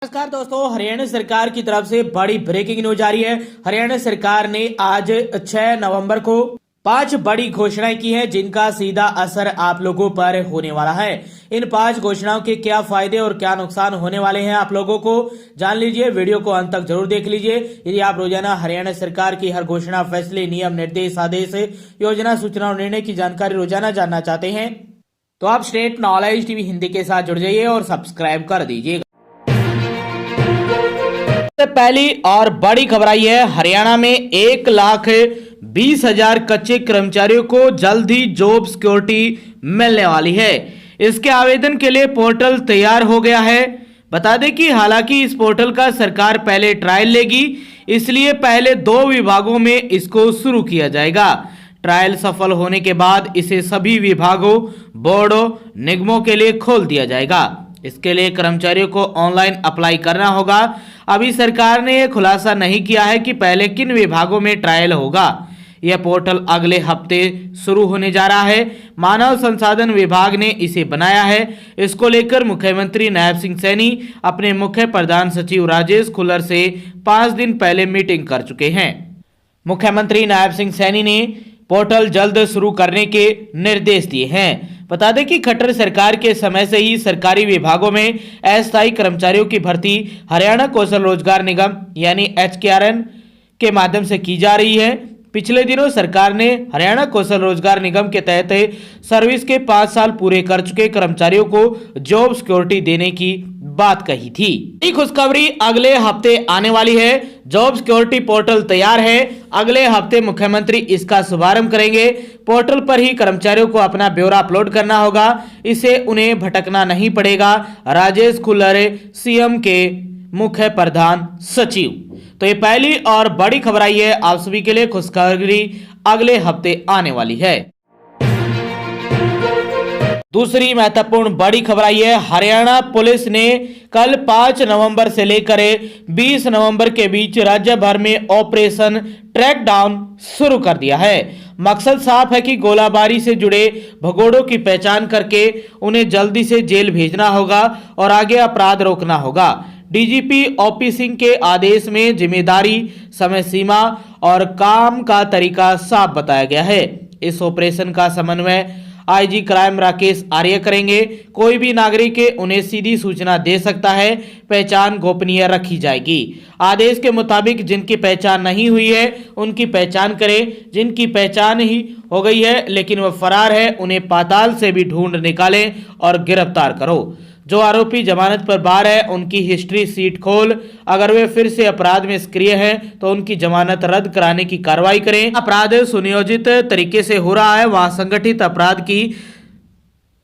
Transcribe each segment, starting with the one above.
नमस्कार दोस्तों, हरियाणा सरकार की तरफ से बड़ी ब्रेकिंग न्यूज आ रही है। हरियाणा सरकार ने आज 6 नवंबर को 5 बड़ी घोषणाएं की हैं, जिनका सीधा असर आप लोगों पर होने वाला है। इन 5 घोषणाओं के क्या फायदे और क्या नुकसान होने वाले हैं आप लोगों को जान लीजिए। वीडियो को अंत तक जरूर देख लीजिए। यदि आप रोजाना हरियाणा सरकार की हर घोषणा, फैसले, नियम, निर्देश, आदेश, योजना, सूचना और निर्णय की जानकारी रोजाना जानना चाहते हैं तो आप स्टेट नॉलेज टीवी हिंदी के साथ जुड़ जाइए और सब्सक्राइब कर दीजिएगा। पहली और बड़ी खबर आई है, हरियाणा में 1,20,000 कच्चे कर्मचारियों को जल्द ही जॉब सिक्योरिटी मिलने वाली है। इसके आवेदन के लिए पोर्टल तैयार हो गया है। बता दें कि हालांकि इस पोर्टल का सरकार पहले ट्रायल लेगी, इसलिए पहले 2 विभागों में इसको शुरू किया जाएगा। ट्रायल सफल होने के बाद इसे सभी विभागों, बोर्डों, निगमों के लिए खोल दिया जाएगा। इसके लिए कर्मचारियों को ऑनलाइन अप्लाई करना होगा। अभी सरकार ने यह खुलासा नहीं किया है कि पहले किन विभागों में ट्रायल होगा। यह पोर्टल अगले हफ्ते शुरू होने जा रहा है। मानव संसाधन विभाग ने इसे बनाया है। इसको लेकर मुख्यमंत्री नायब सिंह सैनी अपने मुख्य प्रधान सचिव राजेश खुल्लर से 5 दिन पहले मीटिंग कर चुके हैं। मुख्यमंत्री नायब सिंह सैनी ने पोर्टल जल्द शुरू करने के निर्देश दिए हैं। बता दें कि खट्टर सरकार के समय से ही सरकारी विभागों में अस्थायी कर्मचारियों की भर्ती हरियाणा कौशल रोजगार निगम यानी HKRN के माध्यम से की जा रही है। पिछले दिनों सरकार ने हरियाणा कौशल रोजगार निगम के तहत सर्विस के 5 साल पूरे कर चुके कर्मचारियों को जॉब सिक्योरिटी देने की बात कही थी। एक खुशखबरी अगले हफ्ते आने वाली है। जॉब सिक्योरिटी पोर्टल तैयार है। अगले हफ्ते मुख्यमंत्री इसका शुभारंभ करेंगे। पोर्टल पर ही कर्मचारियों को अपना ब्यौरा अपलोड करना होगा। इसे उन्हें भटकना नहीं पड़ेगा। राजेश खुल्लर, सीएम के मुख्य प्रधान सचिव। तो ये पहली और बड़ी खबर आई है। आप सभी के लिए खुशखबरी अगले हफ्ते आने वाली है। दूसरी महत्वपूर्ण बड़ी खबर आई है, हरियाणा पुलिस ने कल 5 नवंबर से लेकर 20 नवंबर के बीच राज्य भर में ऑपरेशन ट्रैक डाउन शुरू कर दिया है। मकसद साफ है कि गोलाबारी से जुड़े भगोड़ों की पहचान करके उन्हें जल्दी से जेल भेजना होगा और आगे अपराध रोकना होगा। डीजीपी ओपी सिंह के आदेश में जिम्मेदारी, समय सीमा और काम का तरीका साफ बताया गया है। इस ऑपरेशन का समन्वय आईजी क्राइम राकेश आर्य करेंगे। कोई भी नागरिक उन्हें सीधी सूचना दे सकता है। पहचान गोपनीय रखी जाएगी। आदेश के मुताबिक जिनकी पहचान नहीं हुई है उनकी पहचान करें। जिनकी पहचान ही हो गई है लेकिन वह फरार है, उन्हें पाताल से भी ढूंढ निकालें और गिरफ्तार करो। जो आरोपी जमानत पर बाहर है उनकी हिस्ट्री सीट खोल। अगर वे फिर से अपराध में सक्रिय हैं तो उनकी जमानत रद्द कराने की कार्रवाई करें। अपराध सुनियोजित तरीके से हो रहा है, वहां संगठित अपराध की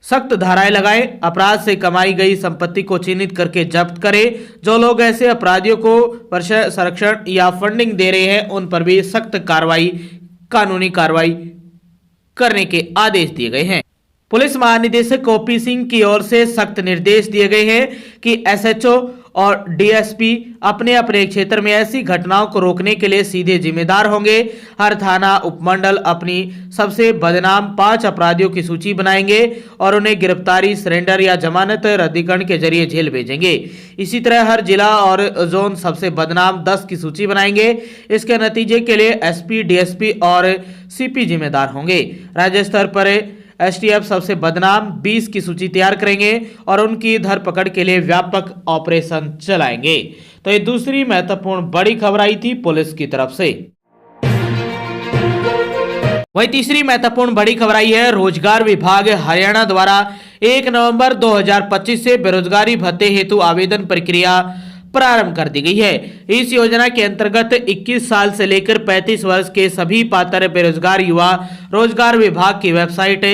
सख्त धाराएं लगाएं। अपराध से कमाई गई संपत्ति को चिन्हित करके जब्त करें। जो लोग ऐसे अपराधियों को संरक्षण या फंडिंग दे रहे हैं उन पर भी सख्त कार्रवाई, कानूनी कार्रवाई करने के आदेश दिए गए हैं। पुलिस महानिदेशक ओपी सिंह की ओर से सख्त निर्देश दिए गए हैं कि एसएचओ और डीएसपी अपने अपने क्षेत्र में ऐसी घटनाओं को रोकने के लिए सीधे जिम्मेदार होंगे। हर थाना, उपमंडल अपनी सबसे बदनाम 5 अपराधियों की सूची बनाएंगे और उन्हें गिरफ्तारी, सरेंडर या जमानत रद्दीकरण के जरिए जेल भेजेंगे। इसी तरह हर जिला और जोन सबसे बदनाम 10 की सूची बनाएंगे। इसके नतीजे के लिए एसपी, डीएसपी और सीपी जिम्मेदार होंगे। राज्य स्तर पर एसटीएफ सबसे बदनाम 20 की सूची तैयार करेंगे और उनकी धरपकड़ के लिए व्यापक ऑपरेशन चलाएंगे। तो ये दूसरी महत्वपूर्ण बड़ी खबर आई थी पुलिस की तरफ से। वही तीसरी महत्वपूर्ण बड़ी खबर आई है, रोजगार विभाग हरियाणा द्वारा 1 नवंबर 2025 से बेरोजगारी भत्ते हेतु आवेदन प्रक्रिया प्रारंभ कर दी गई है। इस योजना के अंतर्गत 21 साल से लेकर 35 वर्ष के सभी पात्र बेरोजगार युवा रोजगार विभाग की वेबसाइट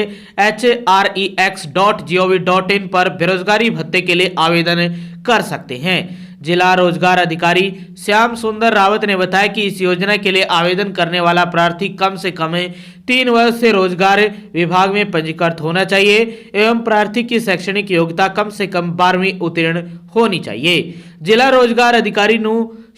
hrex.gov.in पर बेरोजगारी भत्ते के लिए आवेदन कर सकते हैं। जिला रोजगार अधिकारी श्याम सुंदर रावत ने बताया कि इस योजना के लिए आवेदन करने वाला प्रार्थी कम से कम 3 वर्ष से रोजगार विभाग में पंजीकृत होना चाहिए एवं प्रार्थी की शैक्षणिक योग्यता कम से कम 12वीं उत्तीर्ण होनी चाहिए। जिला रोजगार अधिकारी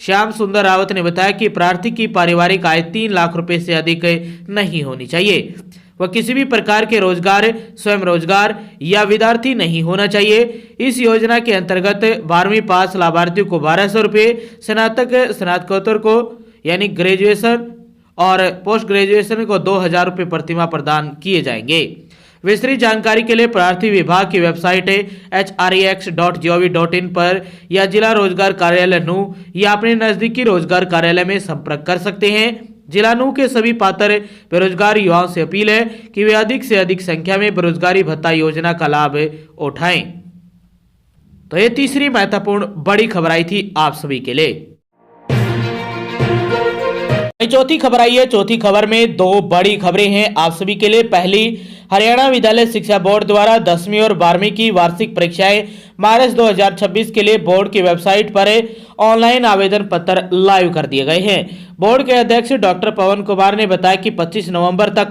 श्याम सुंदर रावत ने बताया कि प्रार्थी की पारिवारिक आय 3 लाख रुपए से अधिक नहीं होनी चाहिए। वह किसी भी प्रकार के रोजगार, स्वयं रोजगार या विद्यार्थी नहीं होना चाहिए। इस योजना के अंतर्गत 12वीं पास लाभार्थियों को 1200 रुपये, स्नातक स्नातकोत्तर को यानी ग्रेजुएशन और पोस्ट ग्रेजुएशन को 2000 रुपये प्रतिमाह प्रदान किए जाएंगे। विस्तृत जानकारी के लिए प्रार्थी विभाग की वेबसाइट HREX.gov.in पर या जिला रोजगार कार्यालय नूह या अपने नजदीकी रोजगार कार्यालय में संपर्क कर सकते हैं। जिला नूह के सभी पात्र बेरोजगार युवाओं से अपील है कि वे अधिक से अधिक संख्या में बेरोजगारी भत्ता योजना का लाभ उठाएं। तो ये तीसरी महत्वपूर्ण बड़ी खबर आई थी आप सभी के लिए। चौथी खबर आई है। चौथी खबर में दो बड़ी खबरें हैं आप सभी के लिए। पहली, हरियाणा विद्यालय शिक्षा बोर्ड द्वारा 10वीं और 12वीं की वार्षिक परीक्षाएं मार्च 2026 के लिए बोर्ड की वेबसाइट पर ऑनलाइन आवेदन पत्र लाइव कर दिए गए हैं। बोर्ड के अध्यक्ष डॉक्टर पवन कुमार ने बताया कि 25 नवंबर तक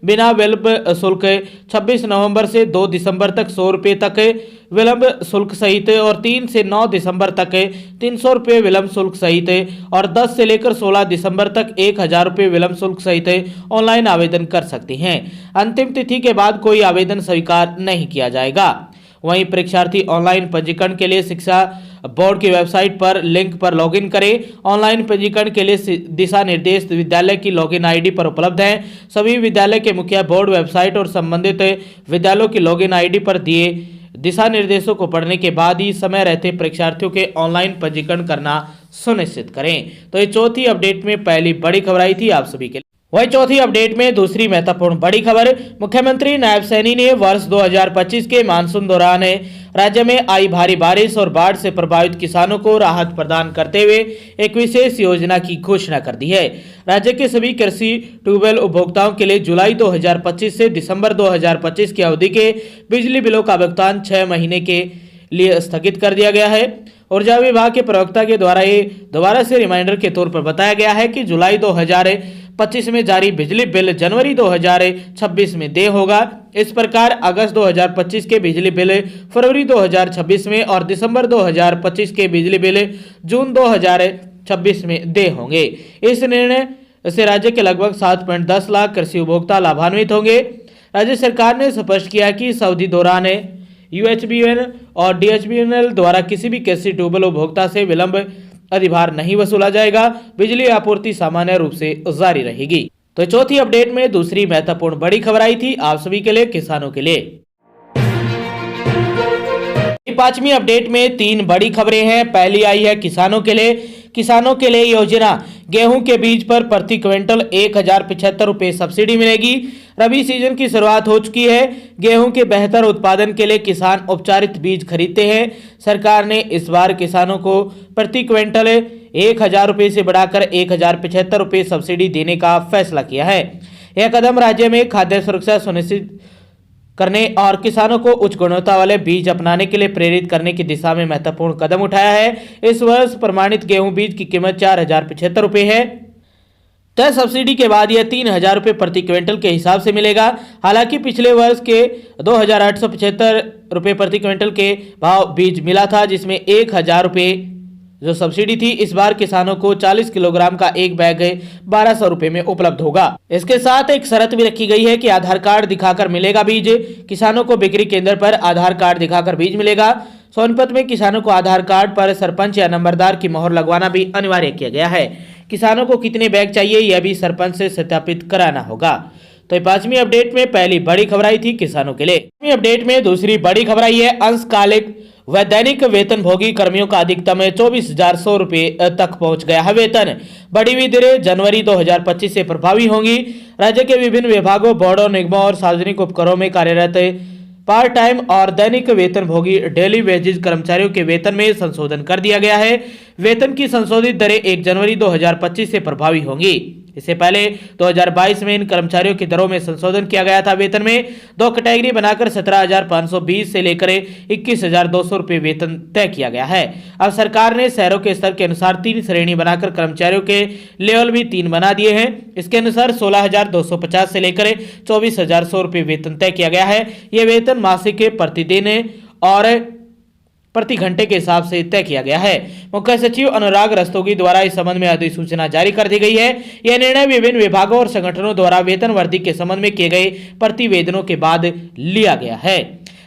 बिना विलंब शुल्क, 26 नवंबर से 2 दिसंबर तक 100 रुपये तक विलंब शुल्क सहित और 3 से 9 दिसंबर तक 300 रुपये विलंब शुल्क सहित और 10 से लेकर 16 दिसंबर तक 1000 रुपये विलंब शुल्क सहित ऑनलाइन आवेदन कर सकते हैं। अंतिम तिथि के बाद कोई आवेदन स्वीकार नहीं किया जाएगा। वहीं परीक्षार्थी ऑनलाइन पंजीकरण के लिए शिक्षा बोर्ड की वेबसाइट पर लिंक पर लॉगिन करें। ऑनलाइन पंजीकरण के लिए दिशा निर्देश विद्यालय की लॉगिन आईडी पर उपलब्ध हैं। सभी विद्यालय के मुखिया बोर्ड वेबसाइट और संबंधित विद्यालयों की लॉगिन आईडी पर दिए दिशा निर्देशों को पढ़ने के बाद ही समय रहते परीक्षार्थियों के ऑनलाइन पंजीकरण करना सुनिश्चित करें। तो ये चौथी अपडेट में पहली बड़ी खबर आई थी आप सभी के लिए। वही चौथी अपडेट में दूसरी महत्वपूर्ण बड़ी खबर, मुख्यमंत्री नायब सैनी ने वर्ष 2025 के मानसून दौरान राज्य में आई भारी बारिश और बाढ़ से प्रभावित किसानों को राहत प्रदान करते हुए एक विशेष योजना की घोषणा कर दी है। राज्य के सभी कृषि ट्यूबवेल उपभोक्ताओं के लिए जुलाई 2025 से दिसंबर 2025 की अवधि के बिजली बिलों का भुगतान 6 महीने के लिए स्थगित कर दिया गया है। ऊर्जा विभाग के प्रवक्ता के द्वारा ये दोबारा से रिमाइंडर के तौर पर बताया गया है कि जुलाई 2025 में जारी बिजली बिल जनवरी 2026 में देय होगा। इस प्रकार अगस्त 2025 के बिजली बिल फरवरी 2026 में और दिसंबर 2025 के बिजली बिल जून 2026 में देय होंगे। इस निर्णय से राज्य के लगभग 7.10 लाख कृषि उपभोक्ता लाभान्वित होंगे। राज्य सरकार ने स्पष्ट किया कि इस अवधि दौरान UHBN और DHBNL द्वारा किसी भी कृषि ट्यूबवेल उपभोक्ता से विलंब अधिभार नहीं वसूला जाएगा। बिजली आपूर्ति सामान्य रूप से जारी रहेगी। तो चौथी अपडेट में दूसरी महत्वपूर्ण बड़ी खबर आई थी आप सभी के लिए, किसानों के लिए। पांचवी अपडेट में 3 बड़ी खबरें हैं। पहली आई है किसानों के लिए योजना, गेहूं के बीज पर प्रति क्विंटल 1075 रुपये सब्सिडी मिलेगी। रबी सीजन की शुरुआत हो चुकी है। गेहूं के बेहतर उत्पादन के लिए किसान उपचारित बीज खरीदते हैं। सरकार ने इस बार किसानों को प्रति क्विंटल 1000 रुपये से बढ़ाकर 1075 रुपये सब्सिडी देने का फैसला किया है। यह कदम राज्य में खाद्य सुरक्षा सुनिश्चित करने और किसानों को उच्च गुणवत्ता वाले बीज अपनाने के लिए प्रेरित करने की दिशा में महत्वपूर्ण कदम उठाया है। इस वर्ष प्रमाणित गेहूं बीज की कीमत 4075 रुपये है। तय सब्सिडी के बाद यह 3000 रुपये प्रति क्विंटल के हिसाब से मिलेगा। हालांकि पिछले वर्ष के 2875 रुपये प्रति क्विंटल के भाव बीज मिला था, जिसमें 1000 रुपये जो सब्सिडी थी। इस बार किसानों को 40 किलोग्राम का एक बैग 1200 रुपये में उपलब्ध होगा। इसके साथ एक शर्त भी रखी गई है कि आधार कार्ड दिखाकर मिलेगा बीज। किसानों को बिक्री केंद्र पर आधार कार्ड दिखाकर बीज मिलेगा। सोनीपत में किसानों को आधार कार्ड पर सरपंच या नंबरदार की मोहर लगवाना भी अनिवार्य किया गया है। किसानों को कितने बैग चाहिए यह भी सरपंच से सत्यापित कराना होगा। तो पांचवी अपडेट में पहली बड़ी खबर आई थी किसानों के लिए। पांचवी अपडेट में दूसरी बड़ी खबर आई है, अंशकालिक व दैनिक वेतन भोगी कर्मियों का अधिकतम 24,100 रुपये तक पहुंच गया है वेतन। बढ़ी हुई दरें जनवरी 2025 से प्रभावी होंगी। राज्य के विभिन्न विभागों, बोर्डों, निगमों और सार्वजनिक उपक्रमों में कार्यरत पार्ट टाइम और दैनिक वेतन भोगी डेली वेजेज कर्मचारियों के वेतन में संशोधन कर दिया गया है। वेतन की संशोधित दरें 1 जनवरी 2025 से प्रभावी होंगी। इससे पहले 2022 में इन कर्मचारियों की दरों में संशोधन किया गया था। वेतन में 2 कैटेगरी बनाकर 17,520 से लेकर 21,200 रुपये वेतन तय किया गया है। अब सरकार ने शहरों के स्तर के अनुसार 3 श्रेणी बनाकर कर्मचारियों के लेवल भी 3 बना दिए हैं। इसके अनुसार 16,250 से लेकर 24,100 रुपये वेतन तय किया गया है। ये वेतन मासिक प्रतिदिन और प्रति घंटे के हिसाब से तय किया गया है। मुख्य सचिव अनुराग रस्तोगी द्वारा इस संबंध में अधिसूचना जारी कर दी गई है। यह निर्णय विभिन्न विभागों और संगठनों द्वारा वेतन वृद्धि के संबंध में किए गए प्रतिवेदनों के बाद लिया गया है।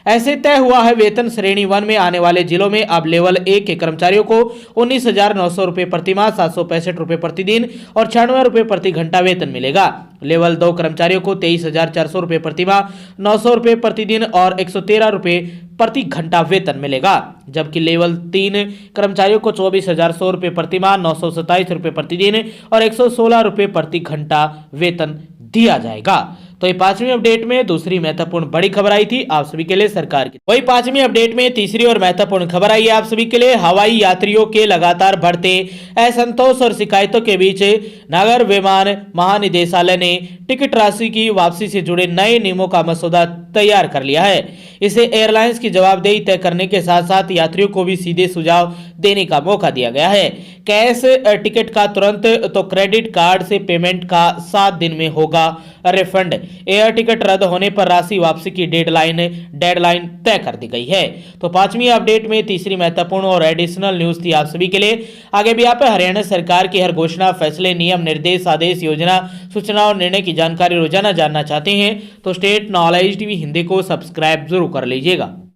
ऐसे तय हुआ है वेतन श्रेणी 1 में आने वाले जिलों में अब लेवल 1 के कर्मचारियों को 19,900 रुपए प्रतिमाह, 765 रुपए प्रतिदिन और 96 रुपए प्रति घंटा वेतन मिलेगा। लेवल 2 कर्मचारियों को 23,400 रुपए प्रतिमाह, 900 रुपए प्रतिदिन और 113 रुपए प्रति घंटा वेतन मिलेगा। जबकि लेवल 3 कर्मचारियों को 24,100 रुपए प्रतिमाह, 927 रुपए प्रतिदिन और 116 रुपए प्रति घंटा वेतन दिया जाएगा। तो ये 5वीं अपडेट में दूसरी महत्वपूर्ण बड़ी खबर आई थी आप सभी के लिए सरकार की। वही 5वीं अपडेट में तीसरी और महत्वपूर्ण खबर आई है आप सभी के लिए। हवाई यात्रियों के लगातार बढ़ते असंतोष और शिकायतों के बीच नागर विमान महानिदेशालय ने टिकट राशि की वापसी से जुड़े नए नियमों का मसौदा तैयार कर लिया है। इसे एयरलाइंस की जवाबदेही तय करने के साथ साथ यात्रियों को भी सीधे सुझाव देने का मौका दिया गया है। कैश टिकट का तुरंत तो क्रेडिट कार्ड से पेमेंट का 7 दिन में होगा रिफंड। एयर टिकट रद्द होने पर राशि वापसी की डेडलाइन तय कर दी गई है। तो 5वीं अपडेट में तीसरी महत्वपूर्ण और एडिशनल न्यूज थी आप सभी के लिए। आगे भी आप हरियाणा सरकार की हर घोषणा, फैसले, नियम, निर्देश, आदेश, योजना, सूचना और निर्णय की जानकारी रोजाना जानना चाहते हैं तो स्टेट नॉलेज टीवी हिंदी को सब्सक्राइब जरूर कर लीजिएगा।